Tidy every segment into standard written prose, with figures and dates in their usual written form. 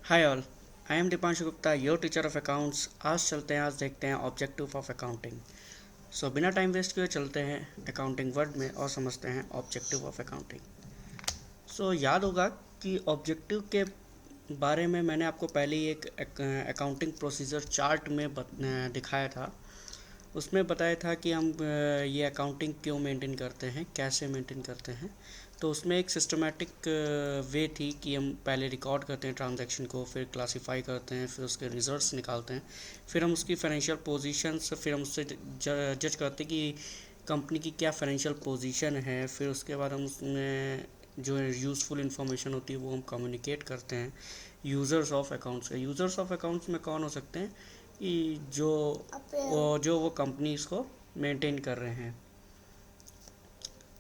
Hi all. I am Deepanshu Gupta, your teacher of accounts. आज देखते हैं ऑब्जेक्टिव ऑफ अकाउंटिंग। सो बिना टाइम वेस्ट किए चलते हैं अकाउंटिंग वर्ड में और समझते हैं ऑब्जेक्टिव ऑफ अकाउंटिंग। सो याद होगा कि ऑब्जेक्टिव के बारे में मैंने आपको पहले ही एक अकाउंटिंग प्रोसीजर चार्ट में दिखाया था। उसमें बताया था कि हम ये अकाउंटिंग क्यों मेंटेन करते हैं, कैसे मेंटेन करते हैं। तो उसमें एक सिस्टमेटिक वे थी कि हम पहले रिकॉर्ड करते हैं ट्रांजैक्शन को, फिर क्लासिफाई करते हैं, फिर उसके रिजल्ट्स निकालते हैं, फिर हम उसकी फाइनेंशियल पोजीशंस, फिर हम उससे जज करते हैं कि कंपनी की क्या फाइनेंशियल पोजीशन है। फिर उसके बाद हम उसमें जो यूज़फुल इन्फॉर्मेशन होती है वो हम कम्युनिकेट करते हैं users of accounts. Users of accounts में कौन हो सकते हैं कि जो वो कंपनीज को मेंटेन कर रहे हैं।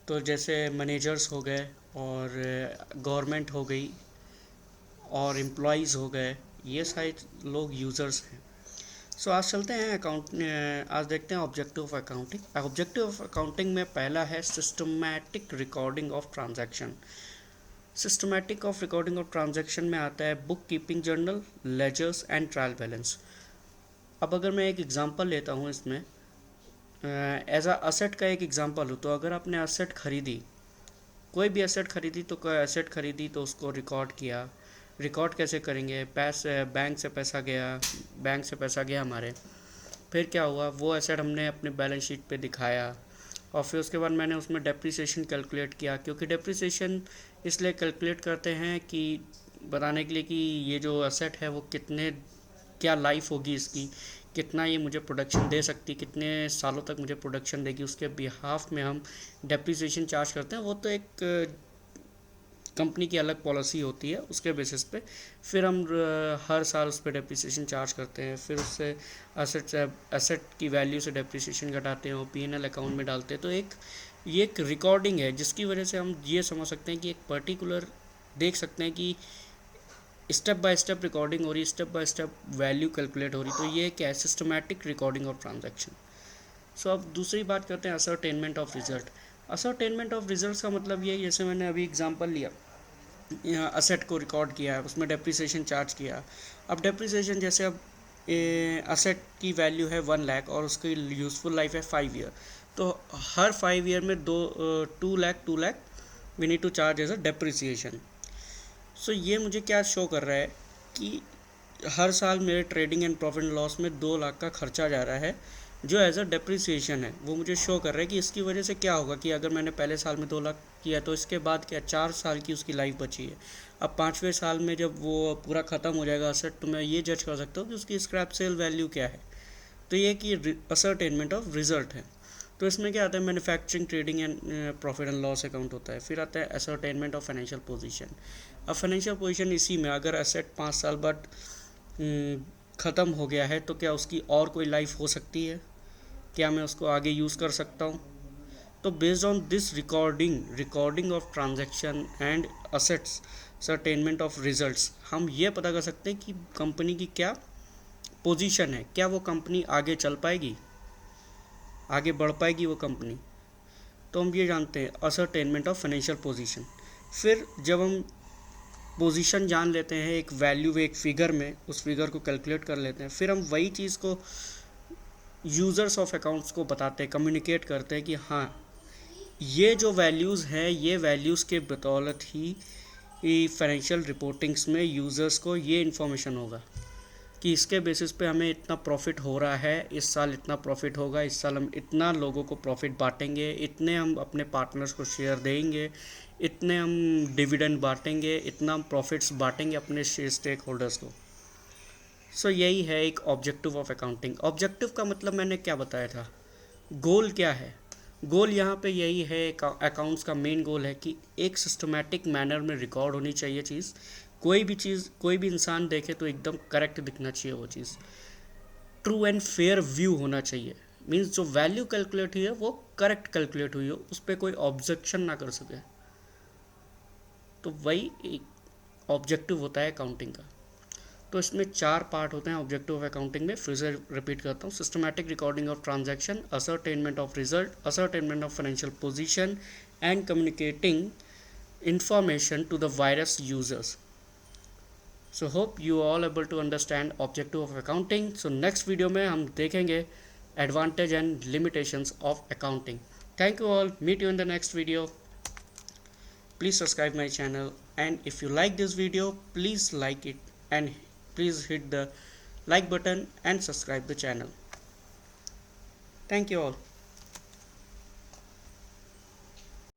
तो जैसे मैनेजर्स हो गए और गवर्नमेंट हो गई और एम्प्लॉयज़ हो गए, ये सारे लोग यूज़र्स हैं। सो आज चलते हैं आज देखते हैं objective of accounting. Objective of accounting में पहला है systematic recording of transaction. Systematic of recording of transaction में आता है book keeping journal, ledgers and trial balance. अब अगर मैं एक एग्जांपल लेता हूँ इसमें, एज अ असेट का एक एग्जांपल हो, तो अगर आपने असेट खरीदी, कोई भी एसेट खरीदी, तो कोई एसेट खरीदी तो उसको रिकॉर्ड किया। रिकॉर्ड कैसे करेंगे? बैंक से पैसा गया हमारे, फिर क्या हुआ, वो एसेट हमने अपने बैलेंस शीट पे दिखाया और फिर उसके बाद मैंने उसमें डेप्रिसिएशन कैलकुलेट किया। क्योंकि डेप्रिसिएशन इसलिए कैलकुलेट करते हैं कि बताने के लिए कि ये जो एसेट है वो क्या लाइफ होगी इसकी, कितना ये मुझे प्रोडक्शन दे सकती, कितने सालों तक मुझे प्रोडक्शन देगी, उसके बिहाफ में हम डेप्रिसिएशन चार्ज करते हैं। वो तो एक कंपनी की अलग पॉलिसी होती है, उसके बेसिस पे फिर हम हर साल उस पर डेप्रिसिएशन चार्ज करते हैं। फिर उससे एसेट की वैल्यू से डेप्रिसिएशन घटाते हैं और पीएनएल अकाउंट में डालते हैं। तो ये एक रिकॉर्डिंग है जिसकी वजह से हम ये समझ सकते हैं कि एक पर्टिकुलर देख सकते हैं कि स्टेप बाय स्टेप रिकॉर्डिंग हो रही, step by step value calculate हो रही। तो ये क्या है? Systematic recording of transaction. So अब दूसरी बात करते हैं ascertainment of result. Ascertainment of result का मतलब ये है, जैसे मैंने अभी एग्जांपल लिया, असेट को रिकॉर्ड किया है, उसमें डेप्रिसिएशन चार्ज किया। अब डेप्रिसिएशन जैसे अब असेट की वैल्यू है 1 लाख और उसकी यूज़फुल लाइफ है 5 ईयर। तो हर 5 ईयर में 2 lakh we need to charge as a depreciation. So ये मुझे क्या शो कर रहा है कि हर साल मेरे trading and profit and loss में 2 लाख का खर्चा जा रहा है, जो एज अ डेप्रिसिएशन है। वो मुझे शो कर रहा है कि इसकी वजह से क्या होगा कि अगर मैंने पहले साल में 2 लाख किया तो इसके बाद क्या 4 साल की उसकी लाइफ बची है। अब 5वें साल में जब वो पूरा ख़त्म हो जाएगा असेट, तो मैं ये जज कर सकता हूँ कि उसकी स्क्रैप सेल वैल्यू क्या है। तो ये कि असरटेनमेंट ऑफ रिजल्ट है। तो इसमें क्या आता है? Manufacturing, trading and profit and loss account होता है। फिर आता है असरटेनमेंट ऑफ फाइनेंशियल पोजीशन। अब फाइनेंशियल पोजीशन इसी में, अगर एसेट 5 साल बाद ख़त्म हो गया है तो क्या उसकी और कोई लाइफ हो सकती है? क्या मैं उसको आगे यूज़ कर सकता हूँ? तो based on this recording of transaction and ascertainment of results, हम ये पता कर सकते हैं कि कंपनी की क्या पोजीशन है, क्या वो कंपनी आगे चल पाएगी, आगे बढ़ पाएगी वो कंपनी। तो हम ये जानते हैं असरटेनमेंट ऑफ फाइनेंशियल पोजीशन। फिर जब हम पोजीशन जान लेते हैं एक वैल्यू, एक फिगर में, उस फिगर को कैलकुलेट कर लेते हैं, फिर हम वही चीज़ को यूज़र्स ऑफ अकाउंट्स को बताते हैं, कम्युनिकेट करते हैं कि हाँ, ये जो वैल्यूज़ हैं, ये वैल्यूज़ के बदौलत ही फाइनेंशियल रिपोर्टिंग्स में यूज़र्स को ये इन्फॉर्मेशन होगा कि इसके बेसिस पे हमें इतना प्रॉफिट हो रहा है, इस साल इतना प्रॉफिट होगा, इस साल हम इतना लोगों को प्रॉफिट बांटेंगे, इतने हम अपने पार्टनर्स को शेयर देंगे, इतने हम डिविडेंड बांटेंगे, इतना हम प्रॉफिट्स बांटेंगे अपने स्टेक होल्डर्स को। सो यही है एक ऑब्जेक्टिव ऑफ अकाउंटिंग। ऑब्जेक्टिव का मतलब मैंने क्या बताया था, गोल क्या है? गोल यहाँ पे यही है, अकाउंट्स का मेन गोल है कि एक सिस्टमेटिक मैनर में रिकॉर्ड होनी चाहिए चीज़। कोई भी इंसान देखे तो एकदम करेक्ट दिखना चाहिए वो चीज़। ट्रू एंड फेयर व्यू होना चाहिए, मीन्स जो वैल्यू कैलकुलेट हुई है वो करेक्ट कैलकुलेट हुई हो, उस पर कोई ऑब्जेक्शन ना कर सके। तो वही एक ऑब्जेक्टिव होता है अकाउंटिंग का। तो इसमें 4 पार्ट होते हैं ऑब्जेक्टिव ऑफ अकाउंटिंग में। फिर से रिपीट करता हूँ, systematic recording of transaction, ascertainment of result, ascertainment of financial position and communicating information to the various users. So hope you all able to understand objective of accounting. So next video में हम देखेंगे advantage and limitations of accounting. Thank you all, meet you in the next video. Please subscribe my channel, and if you like this video, please like it and please hit the like button and subscribe the channel. Thank you all.